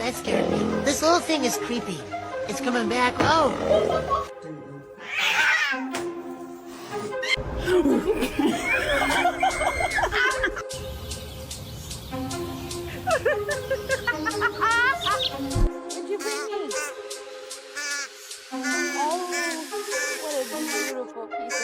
That scared me. This little thing is creepy. It's coming back. Oh! What'd you bring me? Oh, what a beautiful piece